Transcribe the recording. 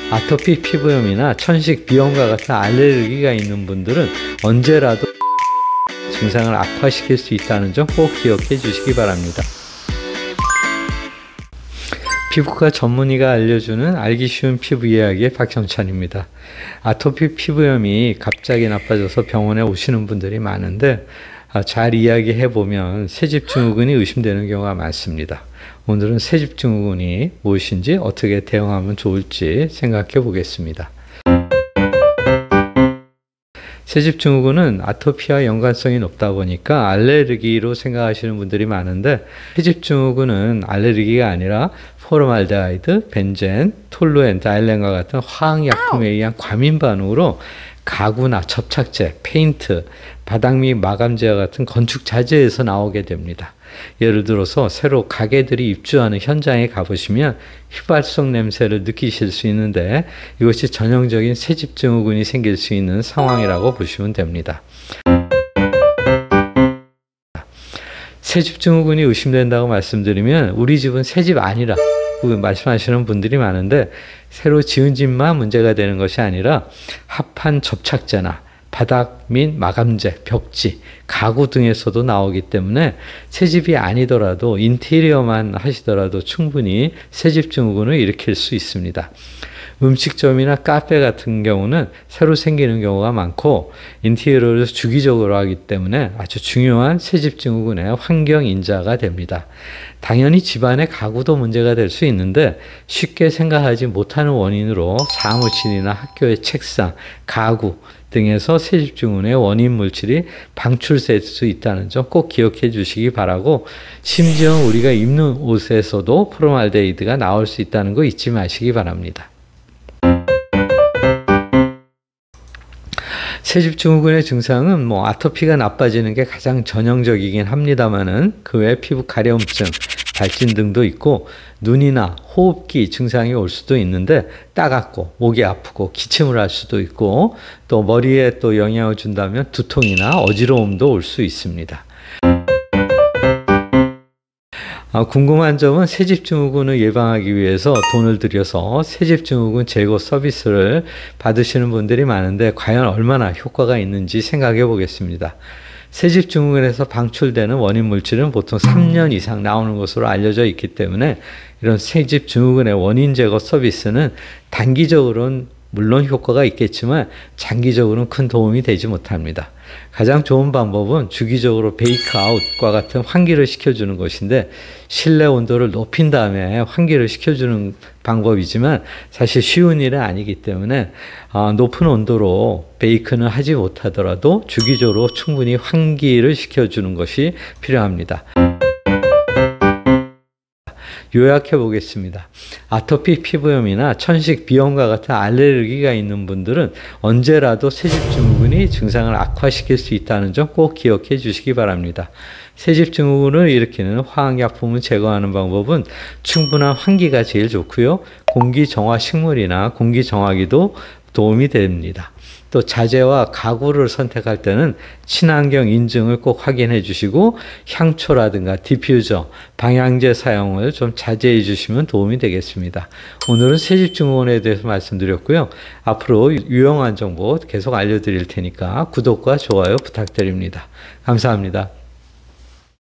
아토피 피부염이나 천식, 비염과 같은 알레르기가 있는 분들은 언제라도 증상을 악화시킬 수 있다는 점 꼭 기억해 주시기 바랍니다. 피부과 전문의가 알려주는 알기 쉬운 피부 이야기의 박정찬입니다. 아토피 피부염이 갑자기 나빠져서 병원에 오시는 분들이 많은데 잘 이야기해보면 새집증후군이 의심되는 경우가 많습니다. 오늘은 새집증후군이 무엇인지 어떻게 대응하면 좋을지 생각해 보겠습니다. 새집증후군은 아토피와 연관성이 높다 보니까 알레르기로 생각하시는 분들이 많은데, 새집증후군은 알레르기가 아니라 포르말데하이드, 벤젠, 톨루엔, 다일렌과 같은 화학약품에 의한 과민 반응으로 가구나 접착제, 페인트, 바닥 및 마감재와 같은 건축 자재에서 나오게 됩니다. 예를 들어서 새로 가게들이 입주하는 현장에 가보시면 휘발성 냄새를 느끼실 수 있는데, 이것이 전형적인 새집증후군이 생길 수 있는 상황이라고 보시면 됩니다. 새집증후군이 의심된다고 말씀드리면 우리 집은 새집 아니라 말씀하시는 분들이 많은데, 새로 지은 집만 문제가 되는 것이 아니라 합판 접착제나 바닥 및 마감재, 벽지, 가구 등에서도 나오기 때문에 새집이 아니더라도 인테리어만 하시더라도 충분히 새집증후군을 일으킬 수 있습니다. 음식점이나 카페 같은 경우는 새로 생기는 경우가 많고 인테리어를 주기적으로 하기 때문에 아주 중요한 새집증후군의 환경 인자가 됩니다. 당연히 집안의 가구도 문제가 될 수 있는데, 쉽게 생각하지 못하는 원인으로 사무실이나 학교의 책상, 가구 등에서 새집증후군의 원인 물질이 방출될 수 있다는 점 꼭 기억해 주시기 바라고, 심지어 우리가 입는 옷에서도 포르말데히드가 나올 수 있다는 거 잊지 마시기 바랍니다. 새집증후군의 증상은 아토피가 나빠지는 게 가장 전형적이긴 합니다만은 그 외에 피부 가려움증, 발진 등도 있고 눈이나 호흡기 증상이 올 수도 있는데, 따갑고 목이 아프고 기침을 할 수도 있고, 또 머리에 또 영향을 준다면 두통이나 어지러움도 올 수 있습니다. 궁금한 점은 새집증후군을 예방하기 위해서 돈을 들여서 새집증후군 제거 서비스를 받으시는 분들이 많은데, 과연 얼마나 효과가 있는지 생각해 보겠습니다. 새집증후군에서 방출되는 원인 물질은 보통 3년 이상 나오는 것으로 알려져 있기 때문에, 이런 새집증후군의 원인 제거 서비스는 단기적으로는 물론 효과가 있겠지만 장기적으로는 큰 도움이 되지 못합니다. 가장 좋은 방법은 주기적으로 베이크 아웃과 같은 환기를 시켜주는 것인데, 실내 온도를 높인 다음에 환기를 시켜주는 방법이지만 사실 쉬운 일은 아니기 때문에 높은 온도로 베이크는 하지 못하더라도 주기적으로 충분히 환기를 시켜주는 것이 필요합니다. 요약해 보겠습니다. 아토피 피부염이나 천식, 비염과 같은 알레르기가 있는 분들은 언제라도 새집증후군이 증상을 악화시킬 수 있다는 점 꼭 기억해 주시기 바랍니다. 새집증후군을 일으키는 화학약품을 제거하는 방법은 충분한 환기가 제일 좋고요. 공기정화 식물이나 공기정화기도 도움이 됩니다. 또 자재와 가구를 선택할 때는 친환경 인증을 꼭 확인해 주시고, 향초라든가 디퓨저, 방향제 사용을 좀 자제해 주시면 도움이 되겠습니다. 오늘은 새집증후군에 대해서 말씀드렸고요. 앞으로 유용한 정보 계속 알려드릴 테니까 구독과 좋아요 부탁드립니다. 감사합니다.